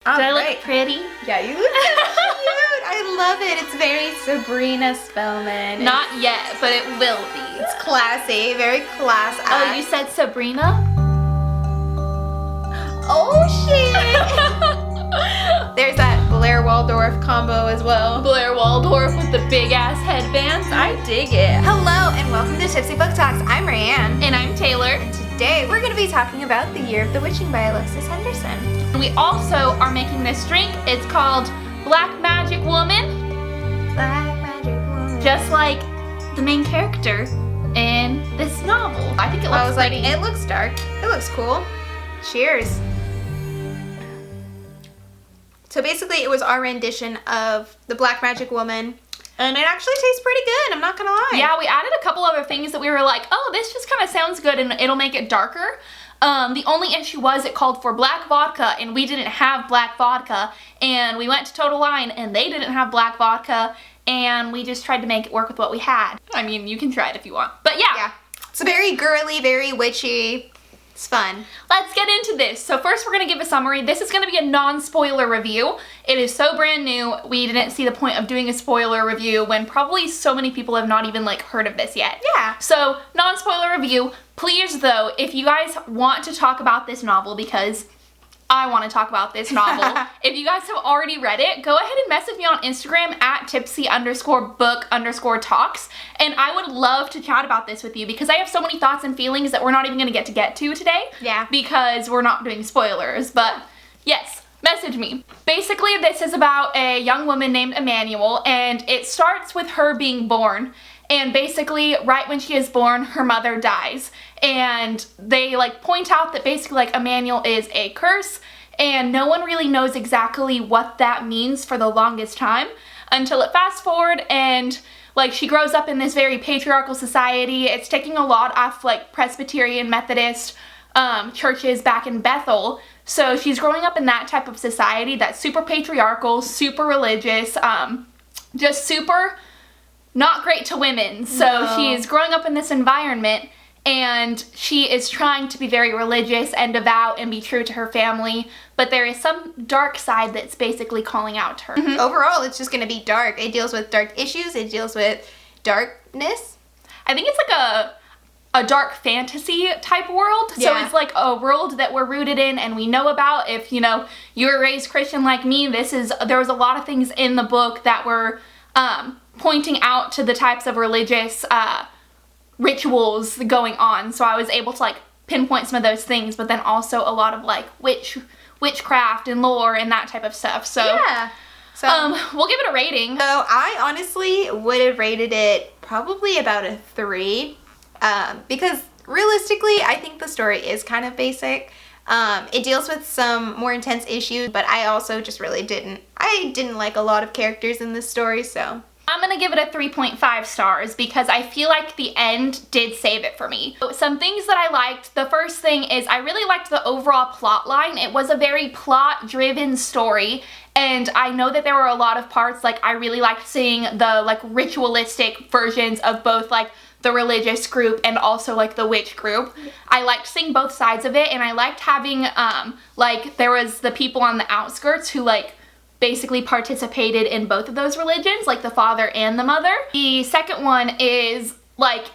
Do I look pretty? Yeah, you look so cute. I love it. It's very Sabrina Spellman. Not yet, but it will be. It's classy, very class act. Oh, you said Sabrina? Oh shit! There's that Blair Waldorf combo as well. Blair Waldorf with the big ass headbands. I dig it. Hello and welcome to Tipsy Book Talks. I'm Rayanne. And I'm Taylor. And today we're going to be talking about The Year of the Witching by Alexis Henderson. We also are making this drink. It's called Black Magic Woman. Black Magic Woman. Just like the main character in this novel. I think it looks pretty. It looks dark. It looks cool. Cheers. So basically it was our rendition of the Black Magic Woman. And it actually tastes pretty good, I'm not gonna lie. Yeah, we added a couple other things that we were like, oh, this just kind of sounds good and it'll make it darker. The only issue was it called for Black Vodka and we didn't have Black Vodka. And we went to Total Wine and they didn't have Black Vodka. And we just tried to make it work with what we had. I mean, you can try it if you want. But yeah. It's very girly, very witchy. It's fun. Let's get into this. So first we're going to give a summary. This is going to be a non-spoiler review. It is so brand new. We didn't see the point of doing a spoiler review when probably so many people have not even like heard of this yet. Yeah. So non-spoiler review. Please though, if you guys want to talk about this novel, because I want to talk about this novel. If you guys have already read it, go ahead and message me on Instagram at tipsy_book_talks. And I would love to chat about this with you because I have so many thoughts and feelings that we're not even going to get to today. Yeah. Because we're not doing spoilers. But yes, message me. Basically, this is about a young woman named Emmanuel, and it starts with her being born. And basically, right when she is born, her mother dies. And they like point out that basically like Emmanuel is a curse and no one really knows exactly what that means for the longest time until it fast forward and like she grows up in this very patriarchal society. It's taking a lot off like Presbyterian Methodist churches back in Bethel. So she's growing up in that type of society that's super patriarchal, super religious, just super not great to women. So she's growing up in this environment and she is trying to be very religious and devout and be true to her family, but there is some dark side that's basically calling out to her. Overall, it's just going to be dark. It deals with dark issues. It deals with darkness. I think it's like a dark fantasy type world. So it's like a world that we're rooted in and we know about. If, you know, you were raised Christian like me, there was a lot of things in the book that were pointing out to the types of religious rituals going on, so I was able to like pinpoint some of those things, but then also a lot of like witchcraft and lore and that type of stuff. So yeah. So we'll give it a rating. So I honestly would have rated it probably about a 3 because realistically I think the story is kind of basic. It deals with some more intense issues, but I also just really didn't like a lot of characters in this story, so I'm gonna give it a 3.5 stars because I feel like the end did save it for me. Some things that I liked, the first thing is I really liked the overall plot line. It was a very plot-driven story, and I know that there were a lot of parts, like I really liked seeing the like ritualistic versions of both like the religious group and also like the witch group. I liked seeing both sides of it, and I liked having like there was the people on the outskirts who like basically participated in both of those religions, like the father and the mother. The second one is like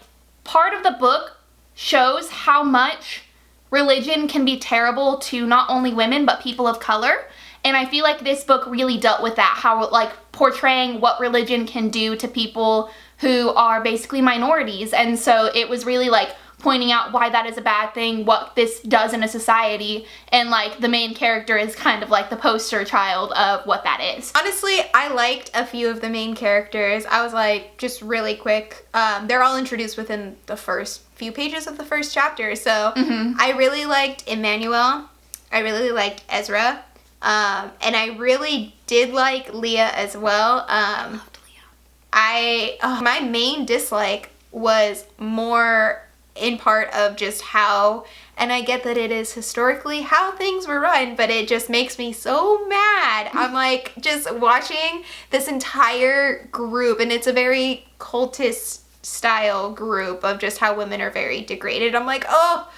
part of the book shows how much religion can be terrible to not only women but people of color, and I feel like this book really dealt with that, how like portraying what religion can do to people who are basically minorities. And so it was really like pointing out why that is a bad thing, what this does in a society, and like the main character is kind of like the poster child of what that is. Honestly, I liked a few of the main characters. I was like, just really quick, they're all introduced within the first few pages of the first chapter, so I really liked Emmanuel, I really liked Ezra, and I really did like Leah as well. I loved Leah. My main dislike was more in part of just how, and I get that it is historically how things were run, but it just makes me so mad. I'm like just watching this entire group, and it's a very cultist style group of just how women are very degraded. I'm like, oh,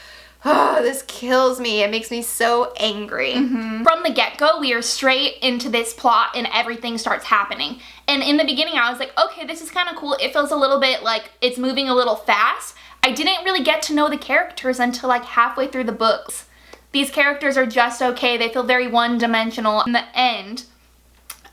Oh, this kills me. It makes me so angry. From the get-go, we are straight into this plot and everything starts happening. And in the beginning, I was like, okay, this is kind of cool. It feels a little bit like it's moving a little fast. I didn't really get to know the characters until like halfway through the books. These characters are just okay. They feel very one-dimensional. In the end,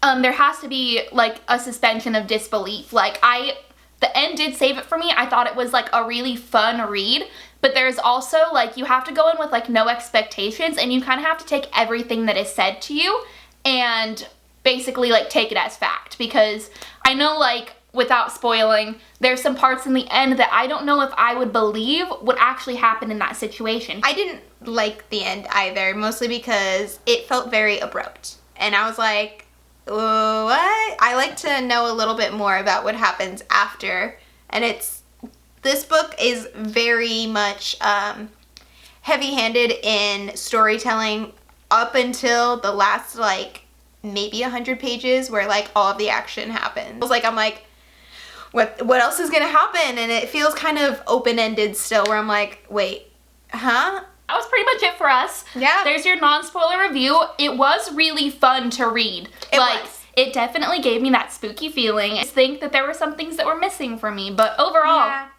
there has to be like a suspension of disbelief. Like the end did save it for me. I thought it was like a really fun read, but there's also like, you have to go in with like no expectations and you kind of have to take everything that is said to you and basically like take it as fact, because I know, like, without spoiling, there's some parts in the end that I don't know if I would believe would actually happen in that situation. I didn't like the end either, mostly because it felt very abrupt. And I was like, what? I like to know a little bit more about what happens after. And this book is very much heavy-handed in storytelling up until the last, like, maybe 100 pages where, like, all of the action happens. I'm like, what else is gonna happen? And it feels kind of open-ended still, where I'm like, wait, huh? That was pretty much it for us. Yeah. There's your non-spoiler review. It was really fun to read. It definitely gave me that spooky feeling. I think that there were some things that were missing for me, but overall, yeah,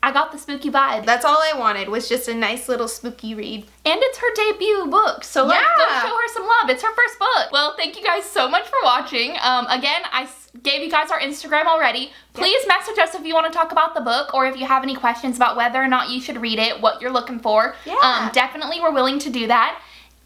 I got the spooky vibe. That's all I wanted, was just a nice little spooky read. And it's her debut book, so let's go show her some love. It's her first book. Well, thank you guys so much for watching. Again, I gave you guys our Instagram already. Please message us if you want to talk about the book, or if you have any questions about whether or not you should read it, what you're looking for. Yeah. Definitely, we're willing to do that.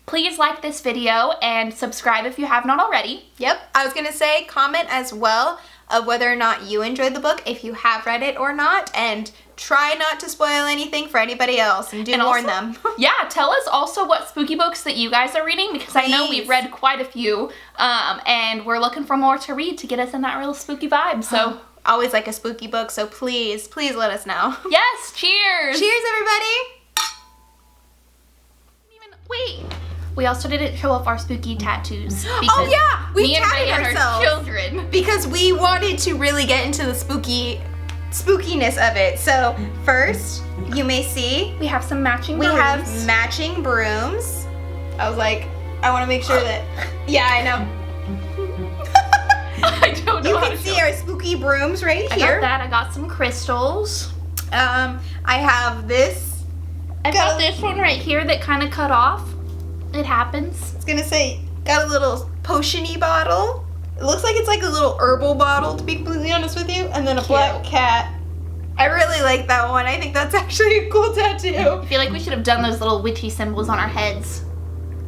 Please like this video and subscribe if you have not already. Yep. I was gonna say, comment as well of whether or not you enjoyed the book, if you have read it or not, and try not to spoil anything for anybody else, and warn them. Yeah, tell us also what spooky books that you guys are reading, because I know we've read quite a few, and we're looking for more to read to get us in that real spooky vibe, so. Always like a spooky book, so please let us know. Yes, cheers! Cheers, everybody! Wait, we also didn't show off our spooky tattoos. Oh yeah, we tatted and ourselves. Our children. Because we wanted to really get into the spookiness of it. So first, you may see we have some matching brooms. We have matching brooms. I was like, I want to make sure that, yeah, I know. I don't know. You can see our spooky brooms right here. I got that. I got some crystals. I have this. I got this one right here that kind of cut off. It happens. I was gonna say, got a little potion-y bottle. It looks like it's like a little herbal bottle, to be completely honest with you. And then a black cat. I really like that one. I think that's actually a cool tattoo. I feel like we should have done those little witchy symbols on our heads.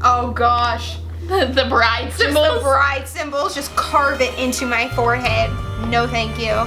Oh gosh. The bride symbols. Just the bride symbols. Just carve it into my forehead. No thank you.